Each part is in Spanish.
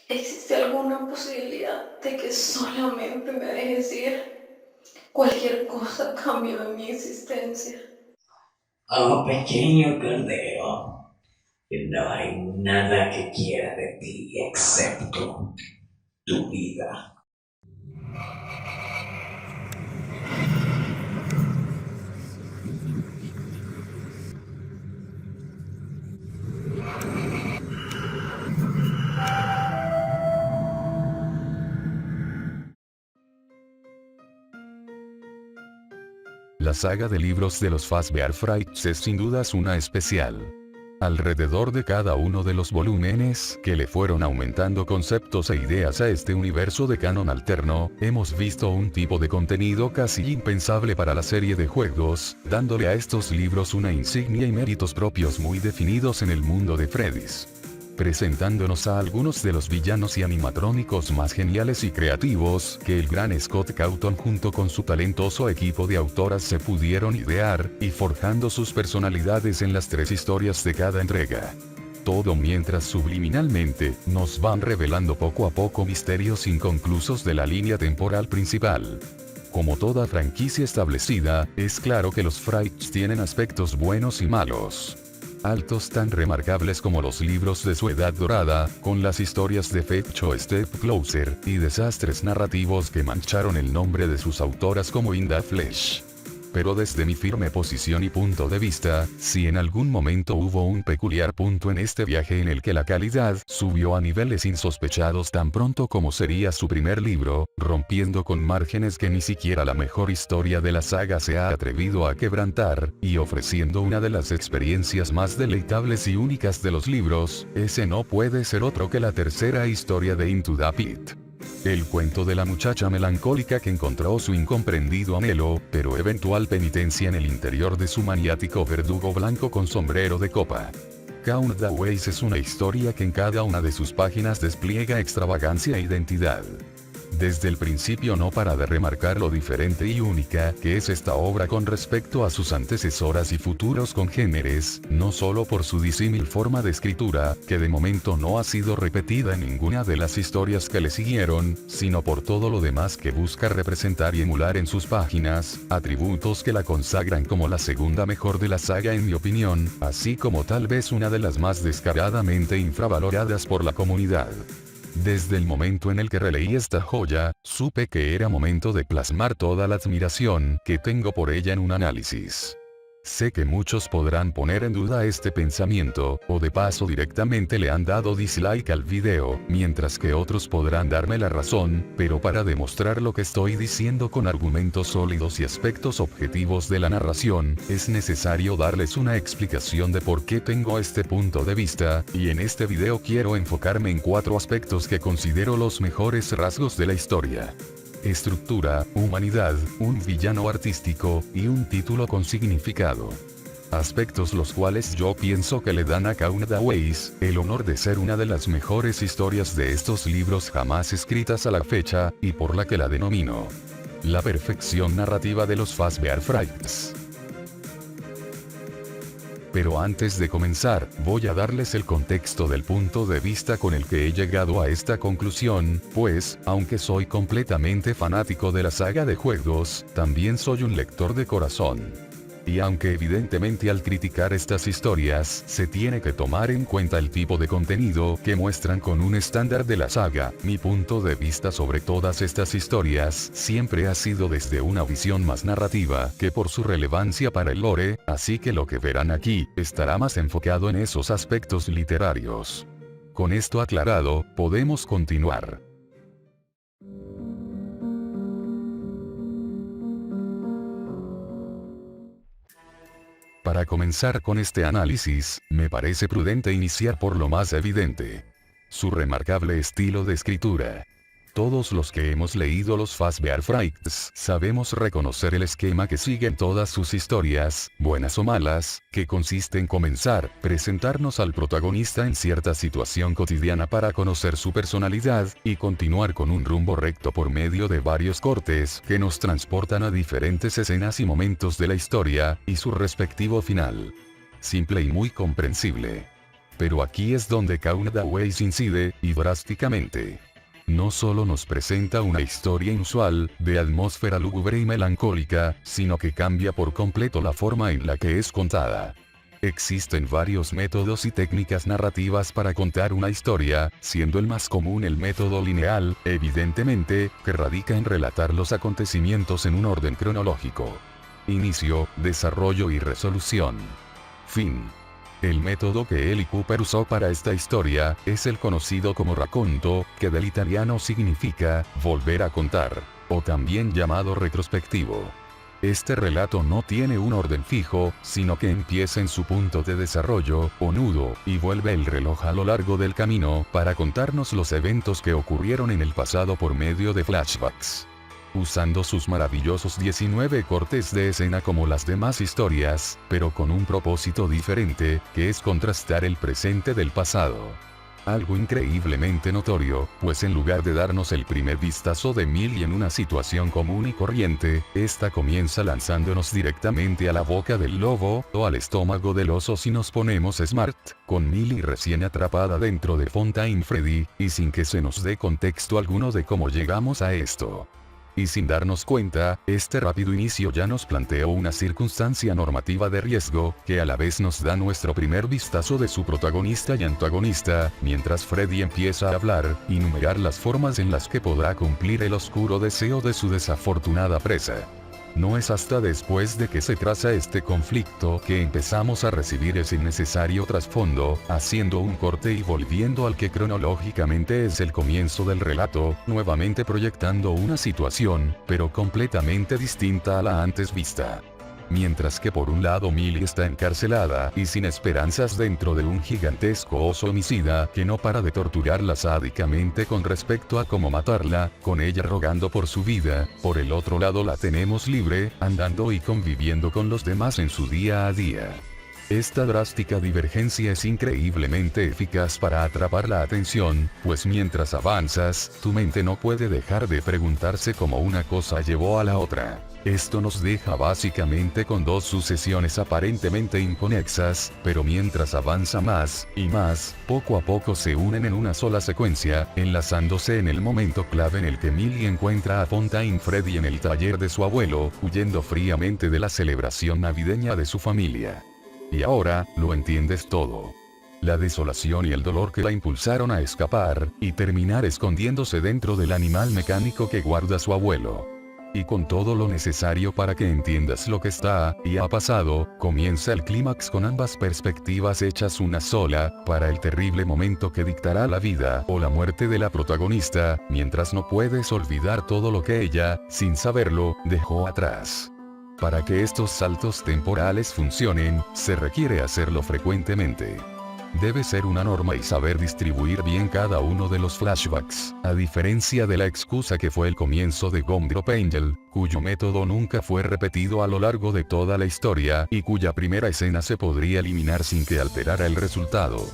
¿Existe alguna posibilidad de que solamente me dejes ir? Cualquier cosa cambió en mi existencia. Oh, pequeño cordero, no hay nada que quiera de ti excepto tu vida. La saga de libros de los Fazbear Frights es sin dudas una especial. Alrededor de cada uno de los volúmenes, que le fueron aumentando conceptos e ideas a este universo de canon alterno, hemos visto un tipo de contenido casi impensable para la serie de juegos, dándole a estos libros una insignia y méritos propios muy definidos en el mundo de Freddy's, presentándonos a algunos de los villanos y animatrónicos más geniales y creativos que el gran Scott Cawthon junto con su talentoso equipo de autoras se pudieron idear, y forjando sus personalidades en las 3 historias de cada entrega. Todo mientras subliminalmente, nos van revelando poco a poco misterios inconclusos de la línea temporal principal. Como toda franquicia establecida, es claro que los Frights tienen aspectos buenos y malos. Altos tan remarcables como los libros de su edad dorada, con las historias de Fecho Step Closer, y desastres narrativos que mancharon el nombre de sus autoras como Inda Flesh. Pero desde mi firme posición y punto de vista, si en algún momento hubo un peculiar punto en este viaje en el que la calidad subió a niveles insospechados tan pronto como sería su primer libro, rompiendo con márgenes que ni siquiera la mejor historia de la saga se ha atrevido a quebrantar, y ofreciendo una de las experiencias más deleitables y únicas de los libros, ese no puede ser otro que la tercera historia de Into the Pit. El cuento de la muchacha melancólica que encontró su incomprendido anhelo, pero eventual penitencia en el interior de su maniático verdugo blanco con sombrero de copa. Count the Ways es una historia que en cada una de sus páginas despliega extravagancia e identidad. Desde el principio no para de remarcar lo diferente y única que es esta obra con respecto a sus antecesoras y futuros congéneres, no solo por su disímil forma de escritura, que de momento no ha sido repetida en ninguna de las historias que le siguieron, sino por todo lo demás que busca representar y emular en sus páginas, atributos que la consagran como la segunda mejor de la saga en mi opinión, así como tal vez una de las más descaradamente infravaloradas por la comunidad. Desde el momento en el que releí esta joya, supe que era momento de plasmar toda la admiración que tengo por ella en un análisis. Sé que muchos podrán poner en duda este pensamiento, o de paso directamente le han dado dislike al video, mientras que otros podrán darme la razón, pero para demostrar lo que estoy diciendo con argumentos sólidos y aspectos objetivos de la narración, es necesario darles una explicación de por qué tengo este punto de vista, y en este video quiero enfocarme en 4 aspectos que considero los mejores rasgos de la historia: estructura, humanidad, un villano artístico, y un título con significado. Aspectos los cuales yo pienso que le dan a Count the Ways el honor de ser una de las mejores historias de estos libros jamás escritas a la fecha, y por la que la denomino la perfección narrativa de los Fazbear Frights. Pero antes de comenzar, voy a darles el contexto del punto de vista con el que he llegado a esta conclusión, pues, aunque soy completamente fanático de la saga de juegos, también soy un lector de corazón. Y aunque evidentemente al criticar estas historias, se tiene que tomar en cuenta el tipo de contenido que muestran con un estándar de la saga, mi punto de vista sobre todas estas historias siempre ha sido desde una visión más narrativa que por su relevancia para el lore, así que lo que verán aquí estará más enfocado en esos aspectos literarios. Con esto aclarado, podemos continuar. Para comenzar con este análisis, me parece prudente iniciar por lo más evidente: su remarcable estilo de escritura. Todos los que hemos leído los Fazbear Frights sabemos reconocer el esquema que siguen todas sus historias, buenas o malas, que consiste en comenzar, presentarnos al protagonista en cierta situación cotidiana para conocer su personalidad, y continuar con un rumbo recto por medio de varios cortes que nos transportan a diferentes escenas y momentos de la historia, y su respectivo final. Simple y muy comprensible. Pero aquí es donde Countdown incide, y drásticamente. No solo nos presenta una historia inusual, de atmósfera lúgubre y melancólica, sino que cambia por completo la forma en la que es contada. Existen varios métodos y técnicas narrativas para contar una historia, siendo el más común el método lineal, evidentemente, que radica en relatar los acontecimientos en un orden cronológico. Inicio, desarrollo y resolución. Fin. El método que Eli Cooper usó para esta historia, es el conocido como racconto, que del italiano significa, volver a contar, o también llamado retrospectivo. Este relato no tiene un orden fijo, sino que empieza en su punto de desarrollo, o nudo, y vuelve el reloj a lo largo del camino, para contarnos los eventos que ocurrieron en el pasado por medio de flashbacks. Usando sus maravillosos 19 cortes de escena como las demás historias, pero con un propósito diferente, que es contrastar el presente del pasado. Algo increíblemente notorio, pues en lugar de darnos el primer vistazo de Millie en una situación común y corriente, esta comienza lanzándonos directamente a la boca del lobo, o al estómago del oso si nos ponemos smart, con Millie recién atrapada dentro de Fontaine Freddy, y sin que se nos dé contexto alguno de cómo llegamos a esto. Y sin darnos cuenta, este rápido inicio ya nos planteó una circunstancia normativa de riesgo, que a la vez nos da nuestro primer vistazo de su protagonista y antagonista, mientras Freddy empieza a hablar, y numerar las formas en las que podrá cumplir el oscuro deseo de su desafortunada presa. No es hasta después de que se traza este conflicto que empezamos a recibir ese innecesario trasfondo, haciendo un corte y volviendo al que cronológicamente es el comienzo del relato, nuevamente proyectando una situación, pero completamente distinta a la antes vista. Mientras que por un lado Millie está encarcelada y sin esperanzas dentro de un gigantesco oso homicida que no para de torturarla sádicamente con respecto a cómo matarla, con ella rogando por su vida, por el otro lado la tenemos libre, andando y conviviendo con los demás en su día a día. Esta drástica divergencia es increíblemente eficaz para atrapar la atención, pues mientras avanzas, tu mente no puede dejar de preguntarse cómo una cosa llevó a la otra. Esto nos deja básicamente con dos sucesiones aparentemente inconexas, pero mientras avanza más, y más, poco a poco se unen en una sola secuencia, enlazándose en el momento clave en el que Millie encuentra a Fontaine Freddy en el taller de su abuelo, huyendo fríamente de la celebración navideña de su familia. Y ahora, lo entiendes todo. La desolación y el dolor que la impulsaron a escapar, y terminar escondiéndose dentro del animal mecánico que guarda su abuelo. Y con todo lo necesario para que entiendas lo que está, y ha pasado, comienza el clímax con ambas perspectivas hechas una sola, para el terrible momento que dictará la vida o la muerte de la protagonista, mientras no puedes olvidar todo lo que ella, sin saberlo, dejó atrás. Para que estos saltos temporales funcionen, se requiere hacerlo frecuentemente. Debe ser una norma y saber distribuir bien cada uno de los flashbacks, a diferencia de la excusa que fue el comienzo de Gumdrop Angel, cuyo método nunca fue repetido a lo largo de toda la historia y cuya primera escena se podría eliminar sin que alterara el resultado.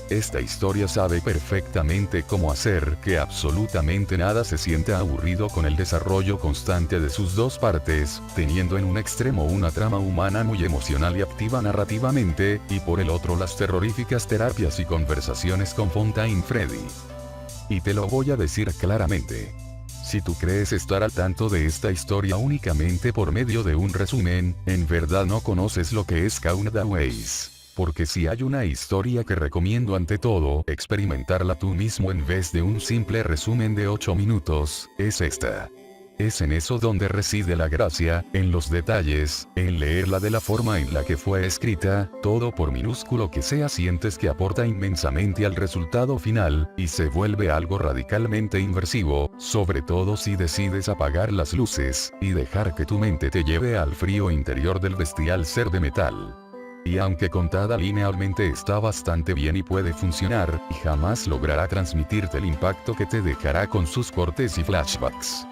Esta historia sabe perfectamente cómo hacer que absolutamente nada se sienta aburrido con el desarrollo constante de sus dos partes, teniendo en un extremo una trama humana muy emocional y activa narrativamente, y por el otro las terroríficas terapias y conversaciones con Fontaine Freddy. Y te lo voy a decir claramente. Si tú crees estar al tanto de esta historia únicamente por medio de un resumen, en verdad no conoces lo que es Countdown Ace. Porque si hay una historia que recomiendo ante todo experimentarla tú mismo en vez de un simple resumen de 8 minutos, es esta. Es en eso donde reside la gracia, en los detalles, en leerla de la forma en la que fue escrita, todo por minúsculo que sea sientes que aporta inmensamente al resultado final, y se vuelve algo radicalmente inmersivo, sobre todo si decides apagar las luces, y dejar que tu mente te lleve al frío interior del bestial ser de metal. Y aunque contada linealmente está bastante bien y puede funcionar, y jamás logrará transmitirte el impacto que te dejará con sus cortes y flashbacks.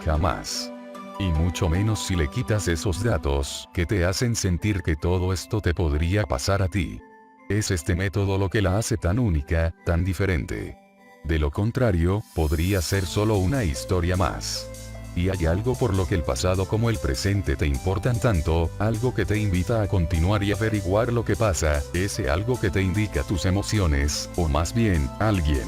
Jamás. Y mucho menos si le quitas esos datos que te hacen sentir que todo esto te podría pasar a ti. Es este método lo que la hace tan única, tan diferente. De lo contrario, podría ser solo una historia más. y hay algo por lo que el pasado como el presente te importan tanto, algo que te invita a continuar y averiguar lo que pasa, ese algo que te indica tus emociones, o más bien, alguien.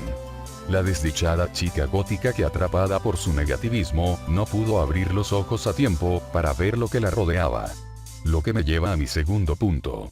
La desdichada chica gótica que atrapada por su negativismo, no pudo abrir los ojos a tiempo, para ver lo que la rodeaba. Lo que me lleva a mi segundo punto.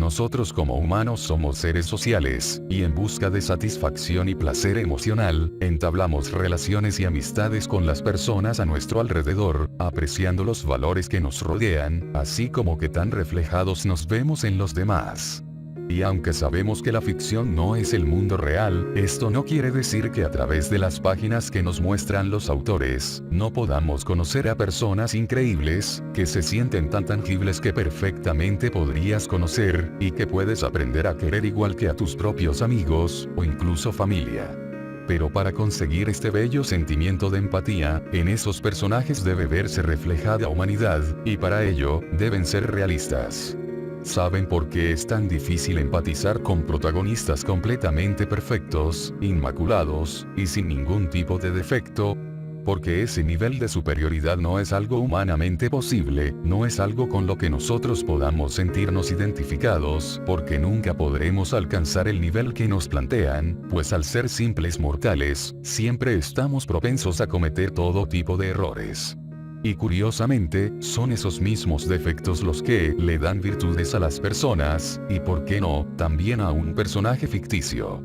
Nosotros como humanos somos seres sociales, y en busca de satisfacción y placer emocional, entablamos relaciones y amistades con las personas a nuestro alrededor, apreciando los valores que nos rodean, así como que tan reflejados nos vemos en los demás. Y aunque sabemos que la ficción no es el mundo real, esto no quiere decir que a través de las páginas que nos muestran los autores, no podamos conocer a personas increíbles, que se sienten tan tangibles que perfectamente podrías conocer, y que puedes aprender a querer igual que a tus propios amigos, o incluso familia. Pero para conseguir este bello sentimiento de empatía, en esos personajes debe verse reflejada humanidad, y para ello, deben ser realistas. ¿Saben por qué es tan difícil empatizar con protagonistas completamente perfectos, inmaculados, y sin ningún tipo de defecto? Porque ese nivel de superioridad no es algo humanamente posible, no es algo con lo que nosotros podamos sentirnos identificados, porque nunca podremos alcanzar el nivel que nos plantean, pues al ser simples mortales, siempre estamos propensos a cometer todo tipo de errores. Y curiosamente, son esos mismos defectos los que le dan virtudes a las personas, y por qué no, también a un personaje ficticio.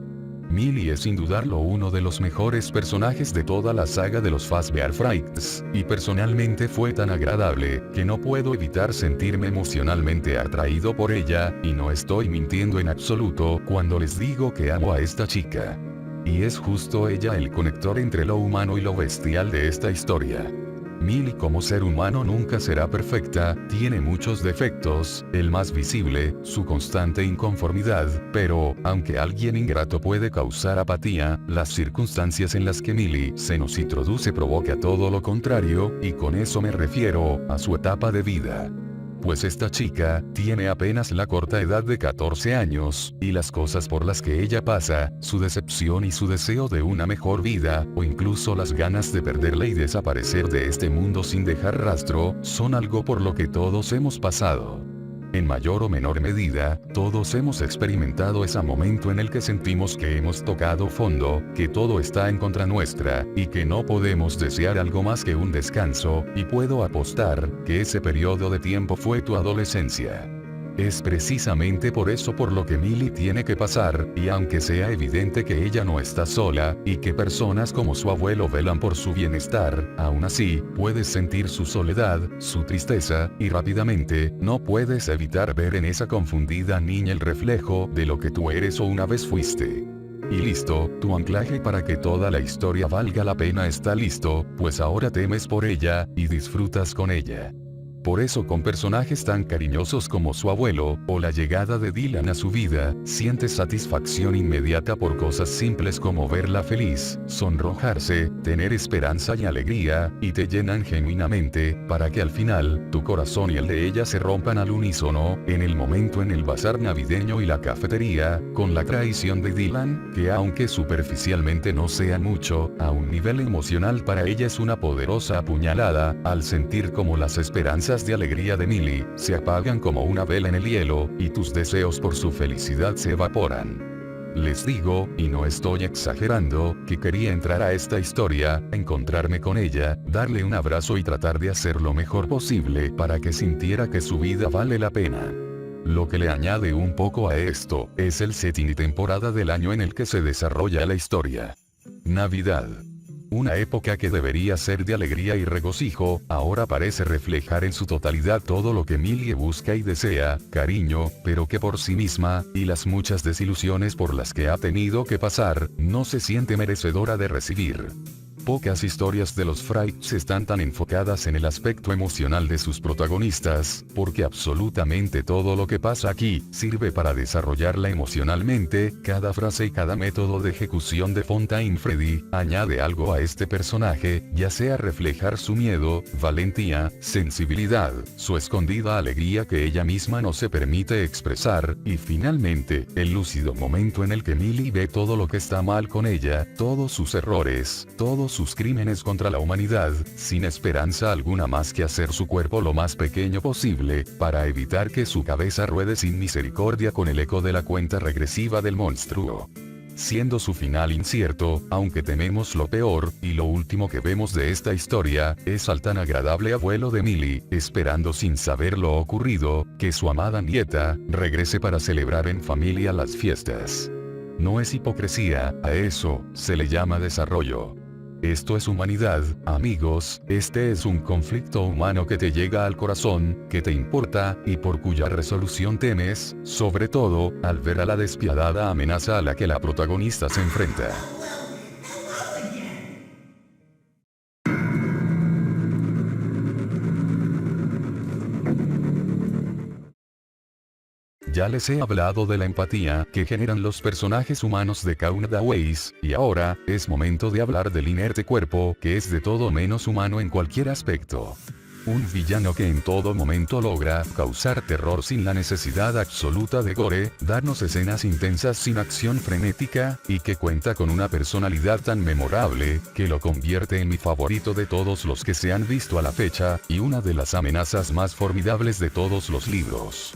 Millie es sin dudarlo uno de los mejores personajes de toda la saga de los Fazbear Frights, y personalmente fue tan agradable, que no puedo evitar sentirme emocionalmente atraído por ella, y no estoy mintiendo en absoluto cuando les digo que amo a esta chica. Y es justo ella el conector entre lo humano y lo bestial de esta historia. Millie como ser humano nunca será perfecta, tiene muchos defectos, el más visible, su constante inconformidad, pero, aunque alguien ingrato puede causar apatía, las circunstancias en las que Millie se nos introduce provoca todo lo contrario, y con eso me refiero, a su etapa de vida. Pues esta chica, tiene apenas la corta edad de 14 años, y las cosas por las que ella pasa, su decepción y su deseo de una mejor vida, o incluso las ganas de perderla y desaparecer de este mundo sin dejar rastro, son algo por lo que todos hemos pasado. En mayor o menor medida, todos hemos experimentado ese momento en el que sentimos que hemos tocado fondo, que todo está en contra nuestra, y que no podemos desear algo más que un descanso, y puedo apostar, que ese periodo de tiempo fue tu adolescencia. Es precisamente por eso por lo que Millie tiene que pasar, y aunque sea evidente que ella no está sola, y que personas como su abuelo velan por su bienestar, aún así, puedes sentir su soledad, su tristeza, y rápidamente, no puedes evitar ver en esa confundida niña el reflejo de lo que tú eres o una vez fuiste. Y listo, tu anclaje para que toda la historia valga la pena está listo, pues ahora temes por ella, y disfrutas con ella. Por eso con personajes tan cariñosos como su abuelo, o la llegada de Dylan a su vida, sientes satisfacción inmediata por cosas simples como verla feliz, sonrojarse, tener esperanza y alegría, y te llenan genuinamente, para que al final, tu corazón y el de ella se rompan al unísono, en el momento en el bazar navideño y la cafetería, con la traición de Dylan, que aunque superficialmente no sea mucho, a un nivel emocional para ella es una poderosa apuñalada, al sentir como las esperanzas de alegría de Millie se apagan como una vela en el hielo, y tus deseos por su felicidad se evaporan. Les digo, y no estoy exagerando, que quería entrar a esta historia, encontrarme con ella, darle un abrazo y tratar de hacer lo mejor posible para que sintiera que su vida vale la pena. Lo que le añade un poco a esto, es el setting y temporada del año en el que se desarrolla la historia. Navidad. Una época que debería ser de alegría y regocijo, ahora parece reflejar en su totalidad todo lo que Millie busca y desea, cariño, pero que por sí misma, y las muchas desilusiones por las que ha tenido que pasar, no se siente merecedora de recibir. pocas historias de los Frights están tan enfocadas en el aspecto emocional de sus protagonistas, porque absolutamente todo lo que pasa aquí sirve para desarrollarla emocionalmente. Cada frase y cada método de ejecución de Fontaine Freddy añade algo a este personaje, ya sea reflejar su miedo, valentía, sensibilidad, su escondida alegría que ella misma no se permite expresar, y finalmente, el lúcido momento en el que Millie ve todo lo que está mal con ella, todos sus errores, todos sus crímenes contra la humanidad, sin esperanza alguna más que hacer su cuerpo lo más pequeño posible, para evitar que su cabeza ruede sin misericordia con el eco de la cuenta regresiva del monstruo. Siendo su final incierto, aunque tememos lo peor, y lo último que vemos de esta historia, es al tan agradable abuelo de Millie, esperando sin saber lo ocurrido, que su amada nieta, regrese para celebrar en familia las fiestas. No es hipocresía, a eso se le llama desarrollo. Esto es humanidad, amigos, este es un conflicto humano que te llega al corazón, que te importa, y por cuya resolución temes, sobre todo, al ver a la despiadada amenaza a la que la protagonista se enfrenta. Ya les he hablado de la empatía que generan los personajes humanos de Countdays, y ahora, es momento de hablar del inerte cuerpo, que es de todo menos humano en cualquier aspecto. Un villano que en todo momento logra causar terror sin la necesidad absoluta de gore, darnos escenas intensas sin acción frenética, y que cuenta con una personalidad tan memorable, que lo convierte en mi favorito de todos los que se han visto a la fecha, y una de las amenazas más formidables de todos los libros.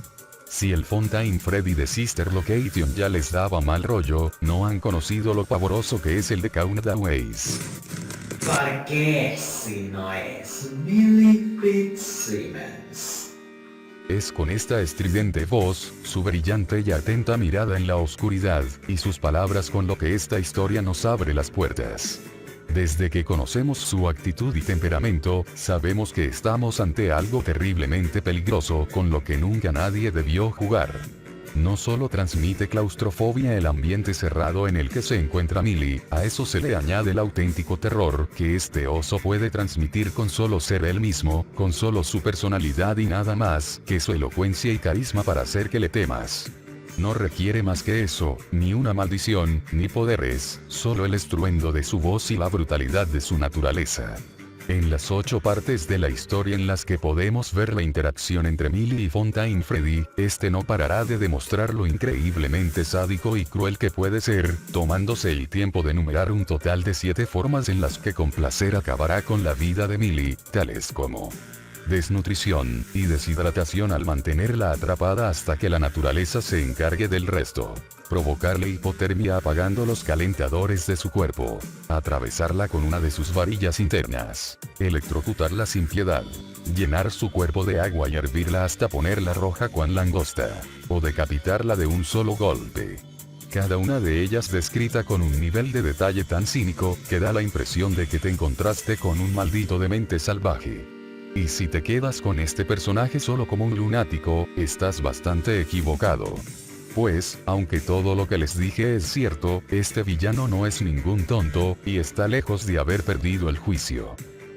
Si el Fontaine Freddy de Sister Location ya les daba mal rollo, no han conocido lo pavoroso que es el de Countdays. ¿Por qué si no es Millie Fitzsimmons? Es con esta estridente voz, su brillante y atenta mirada en la oscuridad, y sus palabras con lo que esta historia nos abre las puertas. Desde que conocemos su actitud y temperamento, sabemos que estamos ante algo terriblemente peligroso con lo que nunca nadie debió jugar. No solo transmite claustrofobia el ambiente cerrado en el que se encuentra Millie, a eso se le añade el auténtico terror que este oso puede transmitir con solo ser él mismo, con solo su personalidad y nada más que su elocuencia y carisma para hacer que le temas. No requiere más que eso, ni una maldición, ni poderes, solo el estruendo de su voz y la brutalidad de su naturaleza. En las 8 partes de la historia en las que podemos ver la interacción entre Millie y Fontaine Freddy, este no parará de demostrar lo increíblemente sádico y cruel que puede ser, tomándose el tiempo de enumerar un total de 7 formas en las que con placer acabará con la vida de Millie, tales como desnutrición y deshidratación al mantenerla atrapada hasta que la naturaleza se encargue del resto. Provocarle hipotermia apagando los calentadores de su cuerpo. Atravesarla con una de sus varillas internas. Electrocutarla sin piedad. Llenar su cuerpo de agua y hervirla hasta ponerla roja cual langosta. O decapitarla de un solo golpe. Cada una de ellas descrita con un nivel de detalle tan cínico que da la impresión de que te encontraste con un maldito demente salvaje. Y si te quedas con este personaje solo como un lunático, estás bastante equivocado. Pues, aunque todo lo que les dije es cierto, este villano no es ningún tonto, y está lejos de haber perdido el juicio.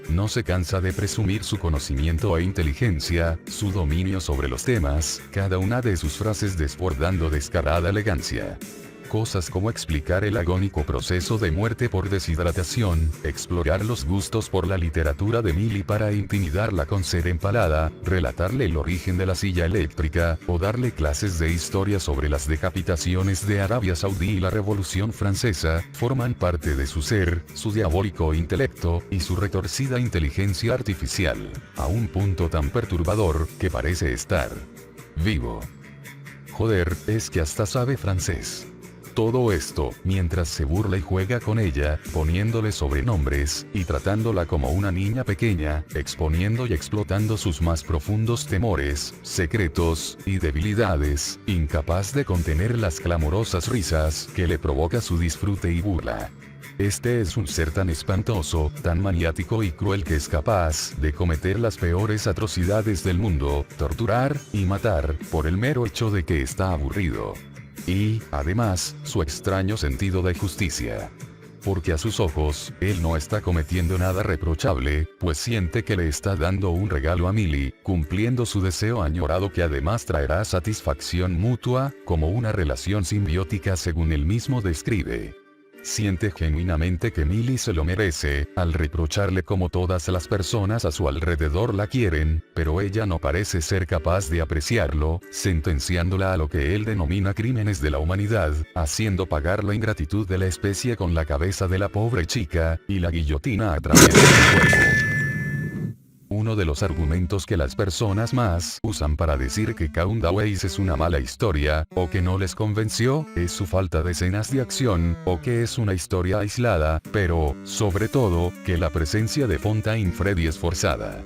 No se cansa de presumir su conocimiento e inteligencia, su dominio sobre los temas, cada una de sus frases desbordando descarada elegancia. Cosas como explicar el agónico proceso de muerte por deshidratación, explorar los gustos por la literatura de Millie para intimidarla con ser empalada, relatarle el origen de la silla eléctrica, o darle clases de historia sobre las decapitaciones de Arabia Saudí y la Revolución Francesa, forman parte de su ser, su diabólico intelecto, y su retorcida inteligencia artificial, a un punto tan perturbador, que parece estar vivo. Joder, es que hasta sabe francés. Todo esto, mientras se burla y juega con ella, poniéndole sobrenombres, y tratándola como una niña pequeña, exponiendo y explotando sus más profundos temores, secretos, y debilidades, incapaz de contener las clamorosas risas que le provoca su disfrute y burla. Este es un ser tan espantoso, tan maniático y cruel que es capaz de cometer las peores atrocidades del mundo, torturar y matar, por el mero hecho de que está aburrido. Y, además, su extraño sentido de justicia. porque a sus ojos, él no está cometiendo nada reprochable, pues siente que le está dando un regalo a Millie, cumpliendo su deseo añorado que además traerá satisfacción mutua, como una relación simbiótica según él mismo describe. Siente genuinamente que Millie se lo merece, al reprocharle como todas las personas a su alrededor la quieren, pero ella no parece ser capaz de apreciarlo, sentenciándola a lo que él denomina crímenes de la humanidad, haciendo pagar la ingratitud de la especie con la cabeza de la pobre chica, y la guillotina a través de su cuerpo. Uno de los argumentos que las personas más usan para decir que Countaway es una mala historia, o que no les convenció, es su falta de escenas de acción, o que es una historia aislada, pero, sobre todo, que la presencia de Fontaine Freddy es forzada.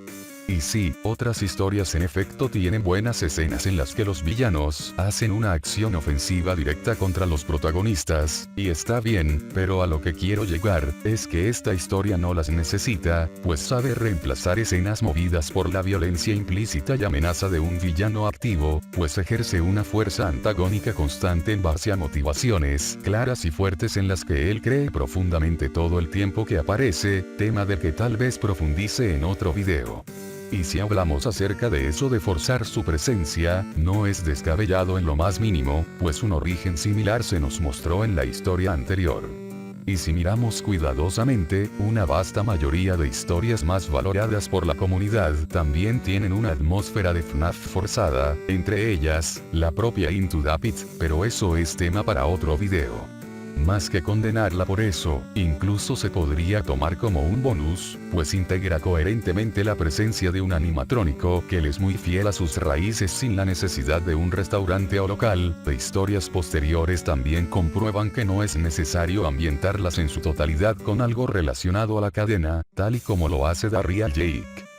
Y sí, otras historias en efecto tienen buenas escenas en las que los villanos hacen una acción ofensiva directa contra los protagonistas, y está bien, pero a lo que quiero llegar, es que esta historia no las necesita, pues sabe reemplazar escenas movidas por la violencia implícita y amenaza de un villano activo, pues ejerce una fuerza antagónica constante en base a motivaciones claras y fuertes en las que él cree profundamente todo el tiempo que aparece, tema del que tal vez profundice en otro video. Y si hablamos acerca de eso de forzar su presencia, no es descabellado en lo más mínimo, pues un origen similar se nos mostró en la historia anterior. Y si miramos cuidadosamente, una vasta mayoría de historias más valoradas por la comunidad también tienen una atmósfera de FNAF forzada, entre ellas, la propia Into the Pit, pero eso es tema para otro video. Más que condenarla por eso, incluso se podría tomar como un bonus, pues integra coherentemente la presencia de un animatrónico que le es muy fiel a sus raíces sin la necesidad de un restaurante o local. De historias posteriores también comprueban que no es necesario ambientarlas en su totalidad con algo relacionado a la cadena, tal y como lo hace Darryl Jake.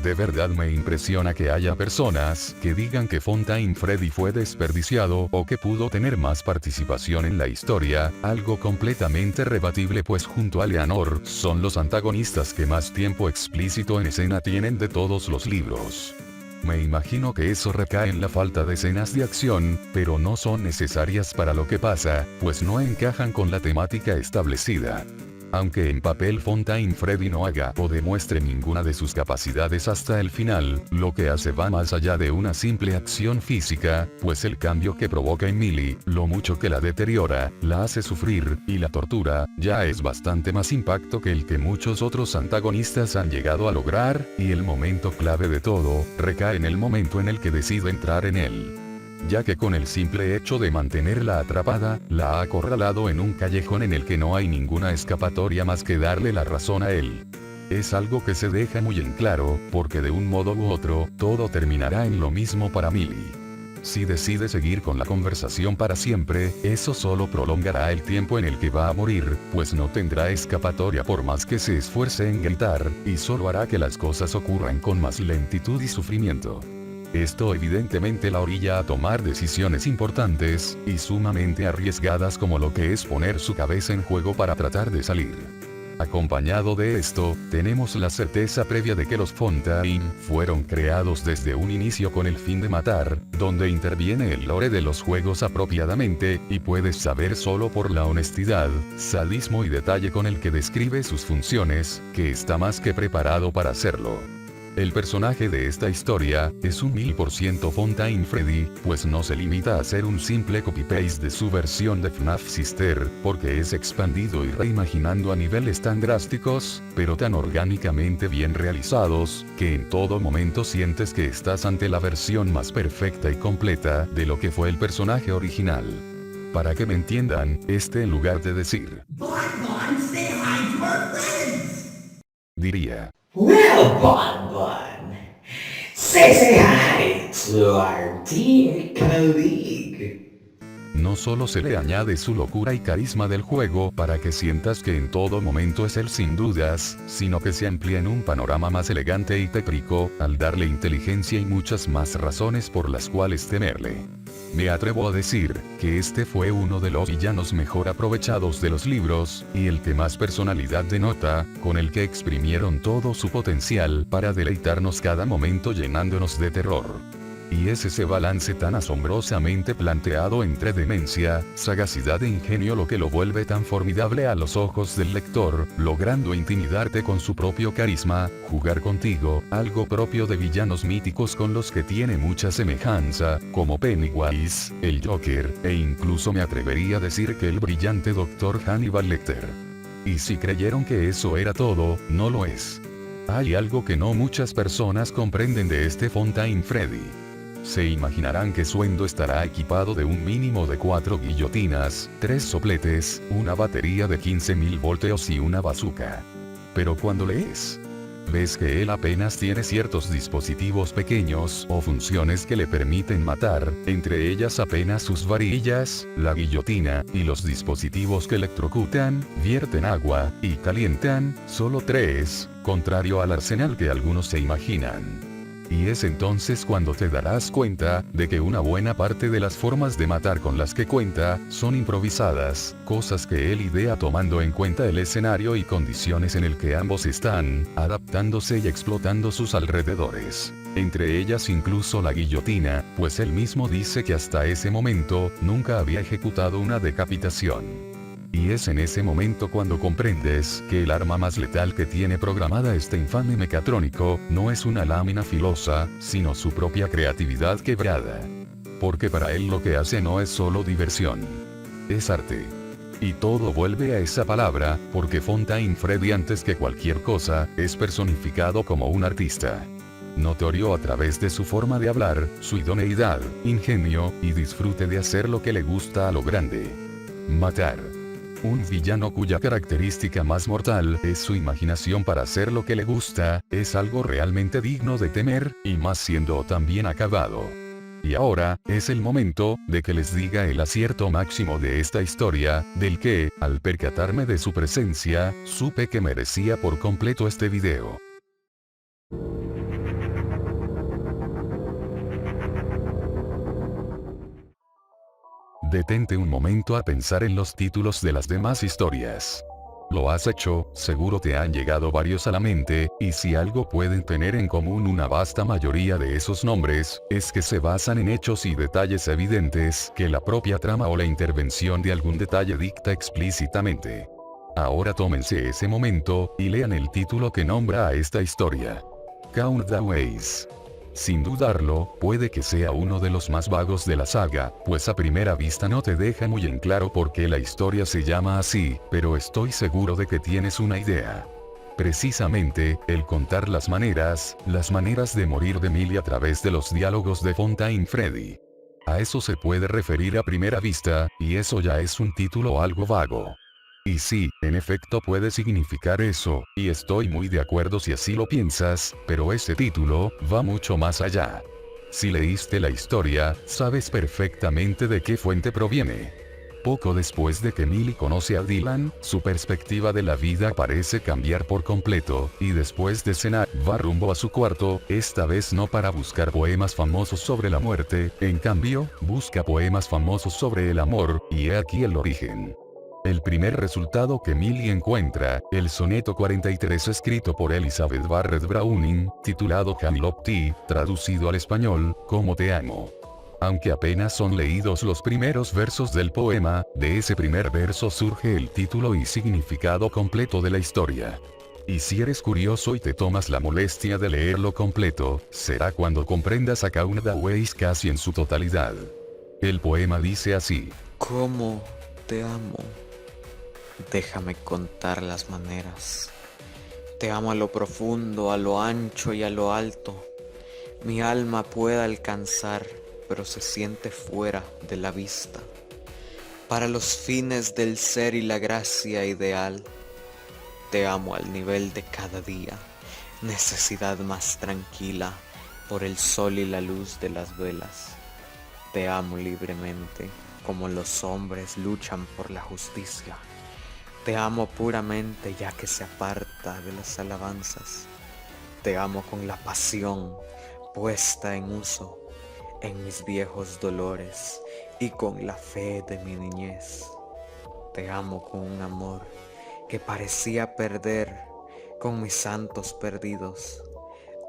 De verdad me impresiona que haya personas que digan que Fontaine Freddy fue desperdiciado o que pudo tener más participación en la historia, algo completamente rebatible pues junto a Leonor son los antagonistas que más tiempo explícito en escena tienen de todos los libros. Me imagino que eso recae en la falta de escenas de acción, pero no son necesarias para lo que pasa, pues no encajan con la temática establecida. Aunque en papel Fontaine Freddy no haga o demuestre ninguna de sus capacidades hasta el final, lo que hace va más allá de una simple acción física, pues el cambio que provoca en Millie, lo mucho que la deteriora, la hace sufrir, y la tortura, ya es bastante más impacto que el que muchos otros antagonistas han llegado a lograr, y el momento clave de todo, recae en el momento en el que decide entrar en él. Ya que con el simple hecho de mantenerla atrapada, la ha acorralado en un callejón en el que no hay ninguna escapatoria más que darle la razón a él. Es algo que se deja muy en claro, porque de un modo u otro, todo terminará en lo mismo para Millie. Si decide seguir con la conversación para siempre, eso solo prolongará el tiempo en el que va a morir, pues no tendrá escapatoria por más que se esfuerce en gritar, y solo hará que las cosas ocurran con más lentitud y sufrimiento. Esto evidentemente la orilla a tomar decisiones importantes, y sumamente arriesgadas como lo que es poner su cabeza en juego para tratar de salir. Acompañado de esto, tenemos la certeza previa de que los Fontaine fueron creados desde un inicio con el fin de matar, donde interviene el lore de los juegos apropiadamente, y puedes saber solo por la honestidad, sadismo y detalle con el que describe sus funciones, que está más que preparado para hacerlo. El personaje de esta historia es un 1000% Fontaine Freddy, pues no se limita a ser un simple copy-paste de su versión de FNAF Sister, porque es expandido y reimaginando a niveles tan drásticos, pero tan orgánicamente bien realizados, que en todo momento sientes que estás ante la versión más perfecta y completa de lo que fue el personaje original. Para que me entiendan, en lugar de decir diría Well, Bon Bon, say hi to our dear colleague. No solo se le añade su locura y carisma del juego para que sientas que en todo momento es él sin dudas, sino que se amplía en un panorama más elegante y tétrico, al darle inteligencia y muchas más razones por las cuales temerle. Me atrevo a decir que este fue uno de los villanos mejor aprovechados de los libros, y el que más personalidad denota, con el que exprimieron todo su potencial para deleitarnos cada momento llenándonos de terror. Y es ese balance tan asombrosamente planteado entre demencia, sagacidad e ingenio lo que lo vuelve tan formidable a los ojos del lector, logrando intimidarte con su propio carisma, jugar contigo, algo propio de villanos míticos con los que tiene mucha semejanza, como Pennywise, el Joker, e incluso me atrevería a decir que el brillante Dr. Hannibal Lecter. Y si creyeron que eso era todo, no lo es. Hay algo que no muchas personas comprenden de este Fontaine Freddy. Se imaginarán que su endo estará equipado de un mínimo de 4 guillotinas, 3 sopletes, una batería de 15.000 voltios y una bazooka. Pero cuando lees, ves que él apenas tiene ciertos dispositivos pequeños o funciones que le permiten matar, entre ellas apenas sus varillas, la guillotina, y los dispositivos que electrocutan, vierten agua, y calientan, solo 3, contrario al arsenal que algunos se imaginan. Y es entonces cuando te darás cuenta de que una buena parte de las formas de matar con las que cuenta son improvisadas, cosas que él idea tomando en cuenta el escenario y condiciones en el que ambos están, adaptándose y explotando sus alrededores. Entre ellas incluso la guillotina, pues él mismo dice que hasta ese momento nunca había ejecutado una decapitación. Y es en ese momento cuando comprendes que el arma más letal que tiene programada este infame mecatrónico, no es una lámina filosa, sino su propia creatividad quebrada. Porque para él lo que hace no es solo diversión. Es arte. Y todo vuelve a esa palabra, porque Fontaine Freddy antes que cualquier cosa, es personificado como un artista. Notorio a través de su forma de hablar, su idoneidad, ingenio, y disfrute de hacer lo que le gusta a lo grande. Matar. Un villano cuya característica más mortal es su imaginación para hacer lo que le gusta, es algo realmente digno de temer, y más siendo tan bien acabado. Y ahora, es el momento, de que les diga el acierto máximo de esta historia, del que, al percatarme de su presencia, supe que merecía por completo este video. Detente un momento a pensar en los títulos de las demás historias. ¿Lo has hecho? Seguro te han llegado varios a la mente, y si algo pueden tener en común una vasta mayoría de esos nombres, es que se basan en hechos y detalles evidentes que la propia trama o la intervención de algún detalle dicta explícitamente. Ahora tómense ese momento, y lean el título que nombra a esta historia. Count the Ways. Sin dudarlo, puede que sea uno de los más vagos de la saga, pues a primera vista no te deja muy en claro por qué la historia se llama así, pero estoy seguro de que tienes una idea. Precisamente, el contar las maneras de morir de Millie a través de los diálogos de Fontaine Freddy. A eso se puede referir a primera vista, y eso ya es un título algo vago. Y sí, en efecto puede significar eso, y estoy muy de acuerdo si así lo piensas, pero ese título va mucho más allá. Si leíste la historia, sabes perfectamente de qué fuente proviene. Poco después de que Millie conoce a Dylan, su perspectiva de la vida parece cambiar por completo, y después de cenar, va rumbo a su cuarto, esta vez no para buscar poemas famosos sobre la muerte, en cambio, busca poemas famosos sobre el amor, y he aquí el origen. El primer resultado que Millie encuentra, el soneto 43 escrito por Elizabeth Barrett Browning, titulado Can Love Thee, traducido al español, ¿Cómo te amo? Aunque apenas son leídos los primeros versos del poema, de ese primer verso surge el título y significado completo de la historia. Y si eres curioso y te tomas la molestia de leerlo completo, será cuando comprendas a Count the Ways casi en su totalidad. El poema dice así: ¿Cómo te amo? Déjame contar las maneras. Te amo a lo profundo, a lo ancho y a lo alto. Mi alma puede alcanzar, pero se siente fuera de la vista. Para los fines del ser y la gracia ideal, te amo al nivel de cada día, necesidad más tranquila, por el sol y la luz de las velas. Te amo libremente, como los hombres luchan por la justicia. Te amo puramente ya que se aparta de las alabanzas. Te amo con la pasión puesta en uso en mis viejos dolores y con la fe de mi niñez. Te amo con un amor que parecía perder con mis santos perdidos.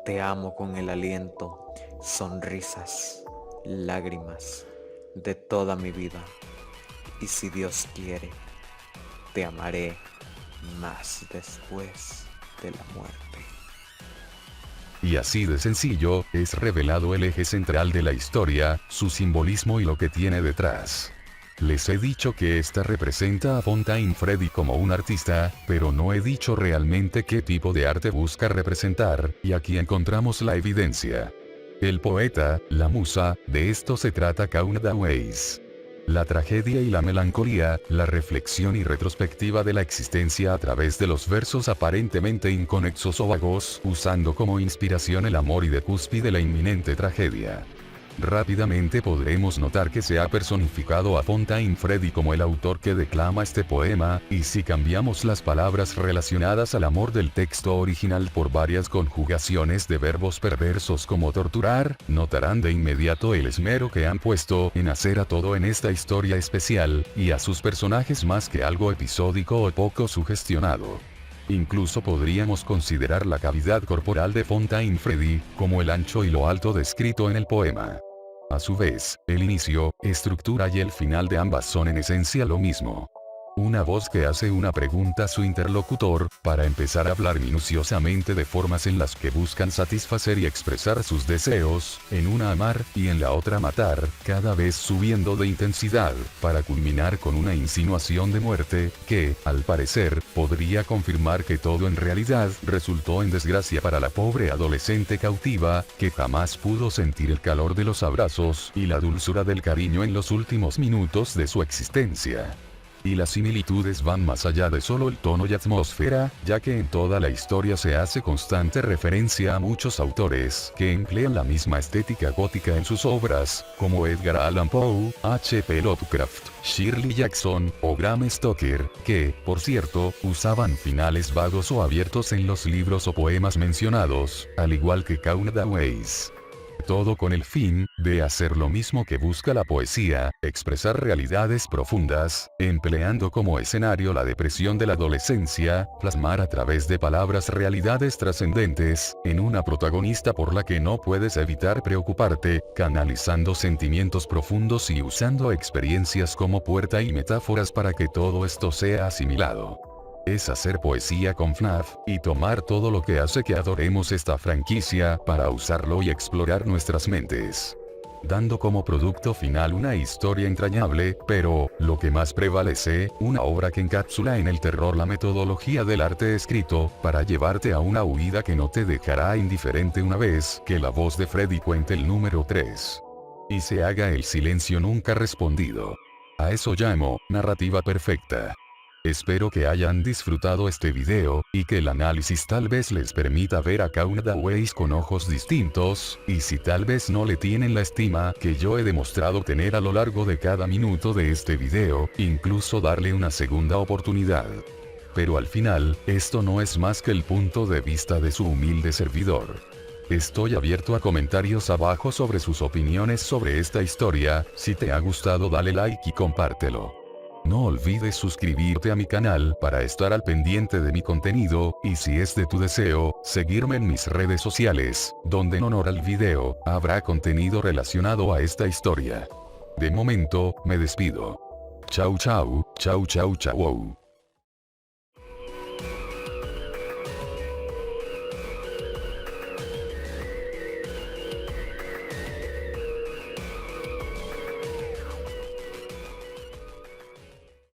Te amo con el aliento sonrisas, lágrimas de toda mi vida. Y si Dios quiere, te amaré más después de la muerte. Y así de sencillo, es revelado el eje central de la historia, su simbolismo y lo que tiene detrás. Les he dicho que esta representa a Fontaine Freddy como un artista, pero no he dicho realmente qué tipo de arte busca representar, y aquí encontramos la evidencia. El poeta, la musa, de esto se trata Count Daways. La tragedia y la melancolía, la reflexión y retrospectiva de la existencia a través de los versos aparentemente inconexos o vagos, usando como inspiración el amor y de cúspide la inminente tragedia. Rápidamente podremos notar que se ha personificado a Fontaine Freddy como el autor que declama este poema, y si cambiamos las palabras relacionadas al amor del texto original por varias conjugaciones de verbos perversos como torturar, notarán de inmediato el esmero que han puesto en hacer a todo en esta historia especial, y a sus personajes más que algo episódico o poco sugestionado. Incluso podríamos considerar la cavidad corporal de Fontaine Freddy como el ancho y lo alto descrito en el poema. A su vez, el inicio, estructura y el final de ambas son en esencia lo mismo. Una voz que hace una pregunta a su interlocutor, para empezar a hablar minuciosamente de formas en las que buscan satisfacer y expresar sus deseos, en una amar, y en la otra matar, cada vez subiendo de intensidad, para culminar con una insinuación de muerte, que, al parecer, podría confirmar que todo en realidad resultó en desgracia para la pobre adolescente cautiva, que jamás pudo sentir el calor de los abrazos y la dulzura del cariño en los últimos minutos de su existencia. Y las similitudes van más allá de solo el tono y atmósfera, ya que en toda la historia se hace constante referencia a muchos autores que emplean la misma estética gótica en sus obras, como Edgar Allan Poe, H.P. Lovecraft, Shirley Jackson o Bram Stoker, que, por cierto, usaban finales vagos o abiertos en los libros o poemas mencionados, al igual que Count Daways. Todo con el fin de hacer lo mismo que busca la poesía, expresar realidades profundas, empleando como escenario la depresión de la adolescencia, plasmar a través de palabras realidades trascendentes, en una protagonista por la que no puedes evitar preocuparte, canalizando sentimientos profundos y usando experiencias como puerta y metáforas para que todo esto sea asimilado. Es hacer poesía con FNAF, y tomar todo lo que hace que adoremos esta franquicia, para usarlo y explorar nuestras mentes. Dando como producto final una historia entrañable, pero, lo que más prevalece, una obra que encapsula en el terror la metodología del arte escrito, para llevarte a una huida que no te dejará indiferente una vez que la voz de Freddy cuente el número 3. Y se haga el silencio nunca respondido. A eso llamo, narrativa perfecta. Espero que hayan disfrutado este video, y que el análisis tal vez les permita ver a Count Daways con ojos distintos, y si tal vez no le tienen la estima que yo he demostrado tener a lo largo de cada minuto de este video, incluso darle una segunda oportunidad. Pero al final, esto no es más que el punto de vista de su humilde servidor. Estoy abierto a comentarios abajo sobre sus opiniones sobre esta historia. Si te ha gustado, dale like y compártelo. No olvides suscribirte a mi canal para estar al pendiente de mi contenido, y si es de tu deseo, seguirme en mis redes sociales, donde en honor al video, habrá contenido relacionado a esta historia. De momento, me despido. Chau chau, chau chau chau.